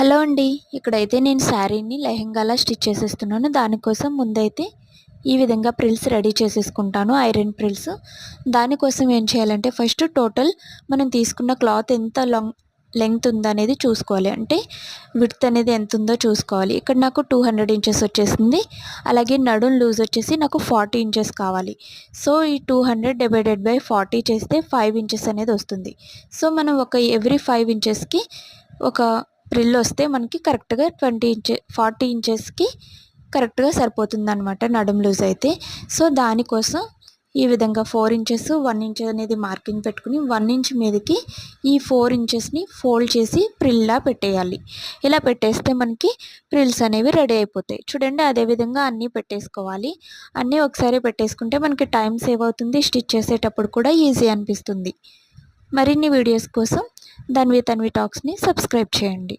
Hello అండి. ఇక్కడైతే నేను శారీని లెహెంగాలా స్టిచ్ చేసేస్తున్నాను. దానికోసం ముందైతే ఈ విధంగా ప్రిల్స్ రెడీ చేసేసుకుంటాను, ఐరన్ ప్రిల్స్. దానికోసం ఏం చేయాలంటే ఫస్ట్ టోటల్ మనం తీసుకున్న క్లాత్ ఎంత లెంగ్త్ ఉందనేది చూసుకోవాలి. అంటే విడ్త్ అనేది ఎంత ఉందో చూసుకోవాలి. ఇక్కడ నాకు 200 ఇంచెస్ వచ్చేసింది. అలాగే నడుం లూజ్ వచ్చేసి నాకు 40 ఇంచెస్ కావాలి. సో ఈ 200 డివైడెడ్ బై 40 చేస్తే 5 ఇంచెస్ అనేది వస్తుంది. సో మనం ఎవ్రీ 5 ఇంచెస్కి ఒక ప్రిల్ వస్తే మనకి కరెక్ట్గా 40 ఇంచెస్కి కరెక్ట్గా సరిపోతుందన్నమాట నడుం లూజ్ అయితే. సో దానికోసం ఈ విధంగా 4 ఇంచెస్ 1 ఇంచ్ అనేది మార్కింగ్ పెట్టుకుని 1 ఇంచ్ మీదకి ఈ 4 ఇంచెస్ని ఫోల్డ్ చేసి ప్రిల్లా పెట్టేయాలి. ఇలా పెట్టేస్తే మనకి ప్రిల్స్ అనేవి రెడీ అయిపోతాయి. చూడండి, అదేవిధంగా అన్నీ పెట్టేసుకోవాలి. అన్నీ ఒకసారి పెట్టేసుకుంటే మనకి టైం సేవ్ అవుతుంది, స్టిచ్ చేసేటప్పుడు కూడా ఈజీ అనిపిస్తుంది. మరిన్ని వీడియోస్ కోసం ధన్వి టాక్స్ని సబ్స్క్రైబ్ చేయండి.